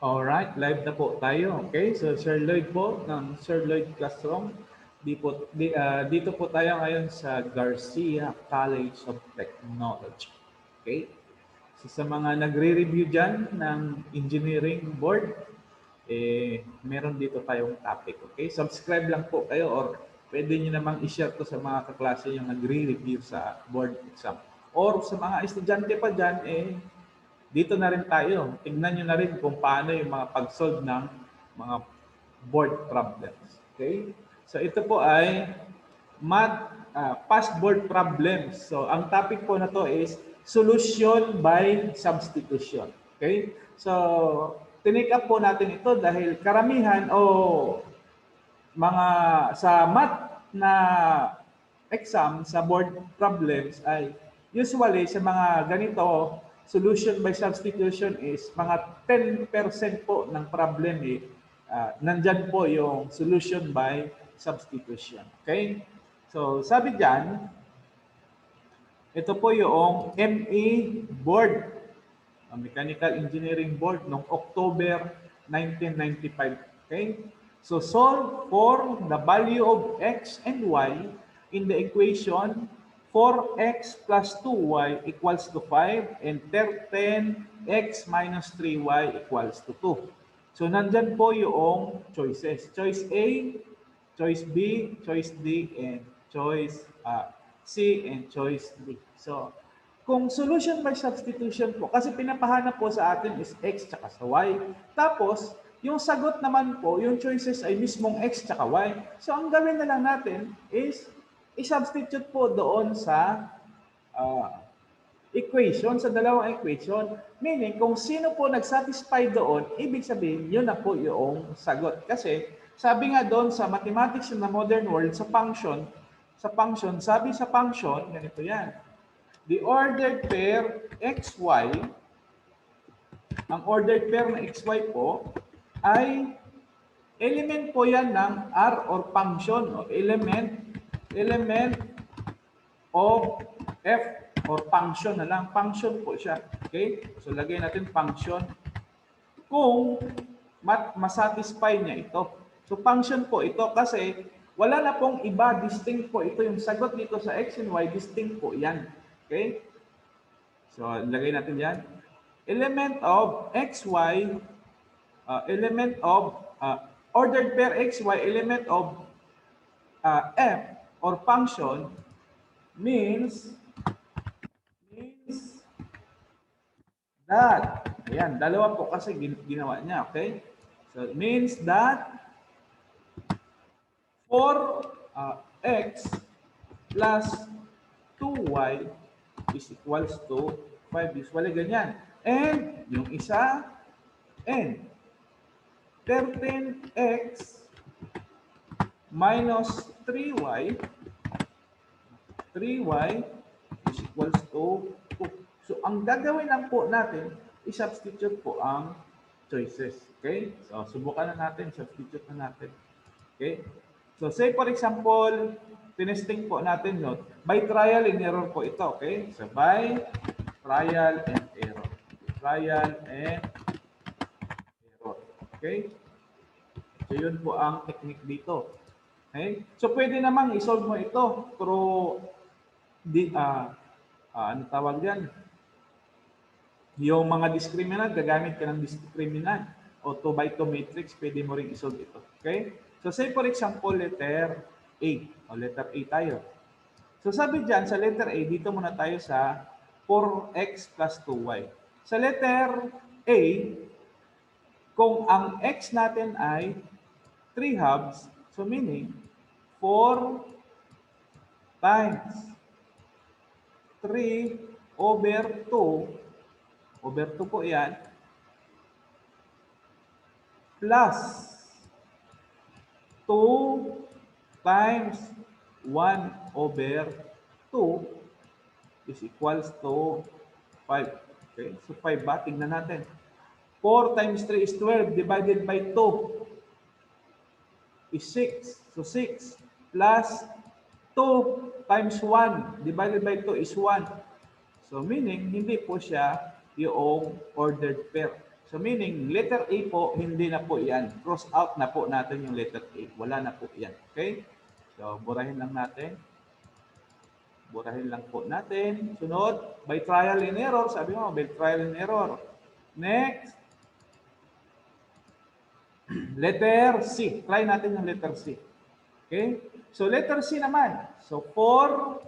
Alright, live na po tayo. Okay, so Sir Lloyd po ng Sir Lloyd Classroom. Dito po tayo ngayon sa Garcia College of Technology. Okay, so sa mga nagre-review dyan ng engineering board, meron dito tayong topic. Okay, subscribe lang po kayo or pwede nyo namang i-share to sa mga kaklase yung nagre-review sa board exam. Or sa mga estudyante pa dyan, dito na rin tayo. Tingnan nyo na rin kung paano yung mga pag-solve ng mga board problems. Okay? So ito po ay past board problems. So ang topic po na to is solution by substitution. Okay? So tinake up po natin ito dahil karamihan o mga sa math na exam, sa board problems ay usually sa mga ganito, solution by substitution is mga 10% po ng problem nandyan po yung solution by substitution. Okay? So, sabi dyan, ito po yung ME board, Mechanical Engineering Board, noong October 1995. Okay? So, solve for the value of x and y in the equation 4x plus 2y equals to 5 and 10x minus 3y equals to 2. So, nandyan po yung choices. Choice A, choice B, choice D, and choice C, and choice D. So, kung solution by substitution po, kasi pinapahanap po sa atin is x tsaka sa y. Tapos, yung sagot naman po, yung choices ay mismong x tsaka y. So, ang gawin na lang natin is i-substitute po doon sa equation, sa dalawang equation. Meaning, kung sino po nag-satisfy doon, ibig sabihin, yun na po yung sagot. Kasi, sabi nga doon sa mathematics in the modern world, sa function, sabi sa function, ganito yan. The ordered pair xy, ang ordered pair na xy po, ay element po yan ng R or function, o element of f or function na lang. Function po siya. Okay? So, lagay natin function. Kung masatisfy niya ito. So, function po ito kasi wala na pong iba. Distinct po ito. Yung sagot dito sa x and y, distinct po yan. Okay? So, lagay natin yan. Element of xy, element of ordered pair xy, element of f or function means that, ayan, dalawa po kasi ginawa niya, okay? So, it means that 4x plus 2y is equals to 5. Usually ganyan. And yung isa, n. 13x minus 3y is equals to 2. So, ang gagawin lang po natin, i-substitute po ang choices. Okay? So, subukan na natin, substitute na natin. Okay? So, say for example, tinesting po natin yun. By trial and error po ito. Okay? So, by trial and error. Trial and error. Okay? So, yun po ang technique dito. Okay? So, pwede namang isolve mo ito through ano tawag yan? Yung mga discriminant, gagamit ka ng discriminant. O 2 by 2 matrix, pwede mo rin isolve ito. Okay? So, say for example, letter A. O letter A tayo. So, sabi dyan, sa letter A, dito muna tayo sa 4x plus 2y. Sa letter A, kung ang x natin ay 3 halves, so meaning 4 times 3 over 2, over 2 po yan, plus 2 times 1 over 2 is equals to 5. Okay, so 5 ba? Tingnan natin. 4 times 3 is 12 divided by 2 is 6. So 6 plus 2 times 1 divided by 2 is 1. So meaning, hindi po siya yung ordered pair. So meaning, letter A po, hindi na po yan. Cross out na po natin yung letter A. Wala na po yan. Okay? So, burahin lang natin. Burahin lang po natin. Sunod, by trial and error. Sabi mo, by trial and error. Next, letter C. Try natin yung letter C. Okay? So, letter C naman. So, 4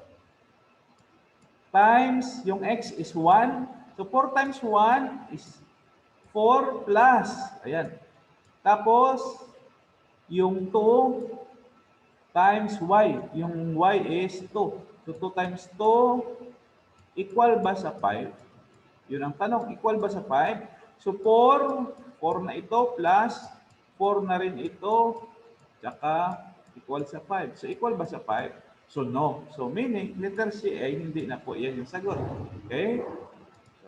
times yung x is 1. So, 4 times 1 is 4 plus. Ayan. Tapos, yung 2 times y. Yung y is 2. So, 2 times 2 equal ba sa 5? Yun ang tanong. Equal ba sa 5? So, 4. 4 na ito plus 4 na rin ito. Tsaka equal sa 5. So, equal ba sa 5? So, no. So, meaning, letter C ay hindi na po yan yung sagot. Okay?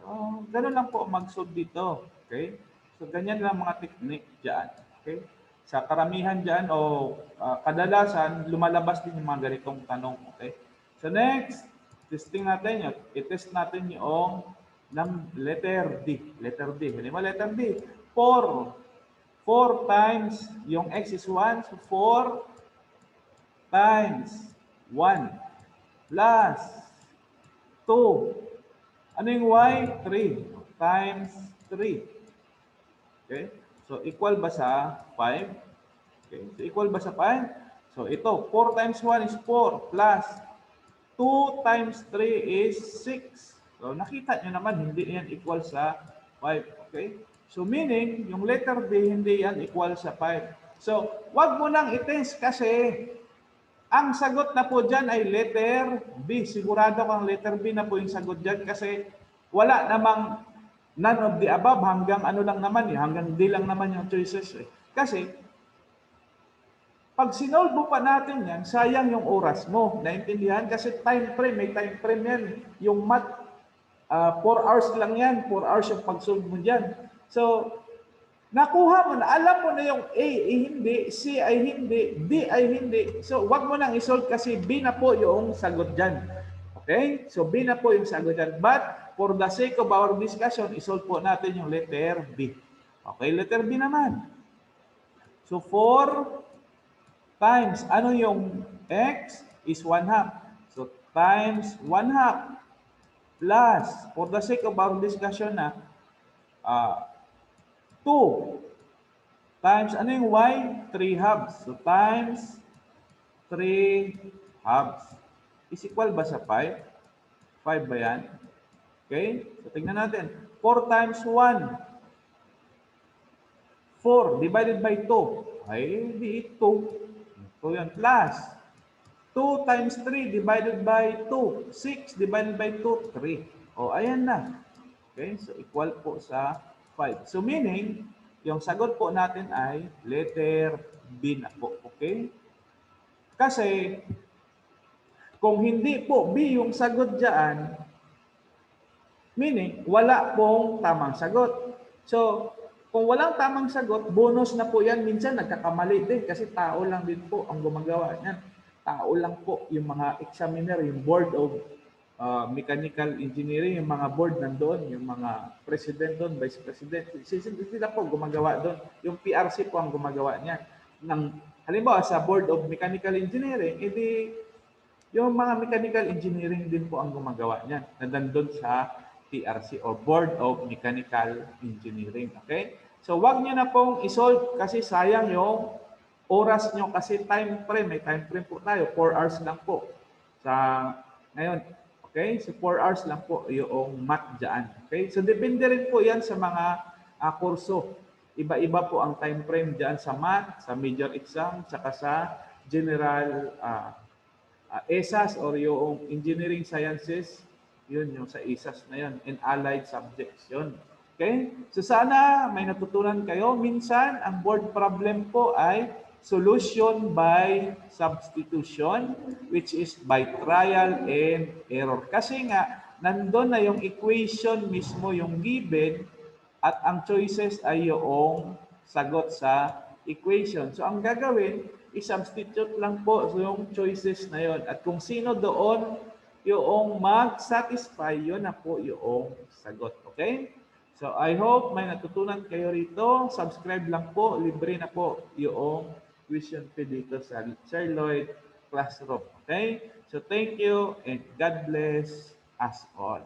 So, ganun lang po mag-solve dito. Okay? So, ganyan lang mga technique dyan. Okay? Sa karamihan dyan o kadalasan, lumalabas din yung mga ganitong tanong. Okay? So, next, testing natin yun. I-test natin yung letter D. Letter D. Halimbawa, letter D. 4. 4 times yung x is 1. So, 4 times 1 plus 2. Ano yung y? 3 times 3. Okay? So, equal ba sa 5? Okay. So, equal ba sa 5? So, ito, 4 times 1 is 4 plus 2 times 3 is 6. So, nakita nyo naman, hindi yan equal sa 5. Okay? So, meaning, yung letter D, hindi yan equal sa 5. So, wag mo nang i-test kasi ang sagot na po dyan ay letter B. Sigurado kang letter B na po yung sagot dyan kasi wala namang none of the above hanggang ano lang naman hanggang D lang naman yung choices Kasi pag sinolve mo pa natin yan, sayang yung oras mo. Naintindihan? Kasi time frame, may time frame yan. Yung math, 4 hours lang yan. 4 hours yung pag-solve mo dyan. So, nakuha mo na, alam mo na yung A ay hindi, C ay hindi, D ay hindi. So, wag mo nang isolve kasi B na po yung sagot dyan. Okay? So, B na po yung sagot dyan. But, for the sake of our discussion, isolve po natin yung letter B. Okay, letter B naman. So, 4 times, ano yung x is 1/2. So, times 1/2 plus, for the sake of our discussion 2 times, ano yung y? 3 halves. So, times 3 halves. Is equal ba sa 5? 5 ba yan? Okay? So, tingnan natin. 4 times 1. 4 divided by 2. Ay, di 2. So, yan. Plus 2 times 3 divided by 2. 6 divided by 2, 3. O, ayan na. Okay? So, equal po sa 5. So, meaning, yung sagot po natin ay letter B na po. Okay? Kasi, kung hindi po B yung sagot dyan, meaning, wala pong tamang sagot. So, kung walang tamang sagot, bonus na po yan. Minsan, nagkakamali din kasi tao lang din po ang gumagawa niyan. Tao lang po yung mga examiner, yung board of mechanical engineering, yung mga board nandoon, yung mga president doon, vice president, sila po gumagawa doon. Yung PRC po ang gumagawa niyan. Halimbawa, sa board of mechanical engineering, edi yung mga mechanical engineering din po ang gumagawa niyan, na nandun sa PRC o Board of Mechanical Engineering. Okay? So, wag niyo na pong isolve kasi sayang yung oras niyo kasi time frame. May time frame po tayo. 4 hours lang po. Sa ngayon, okay? So, 4 hours lang po yung math dyan. Okay? So, depende rin po yan sa mga kurso. Iba-iba po ang time frame dyan sa math, sa major exam, saka sa general ESAS or yung engineering sciences, yun yung sa ESAS na yun, and allied subjects yun. Okay? So sana may natutunan kayo. Minsan, ang board problem po ay solution by substitution, which is by trial and error. Kasi nga, nandun na yung equation mismo, yung given, at ang choices ay yung sagot sa equation. So ang gagawin, i-substitute lang po yung choices na yon. At kung sino doon yung mag-satisfy, yun na po yung sagot. Okay? So I hope may natutunan kayo rito. Subscribe lang po, libre na po yung tuition fee dito sa Sir Lloyd Classroom. Okay? So thank you and God bless us all.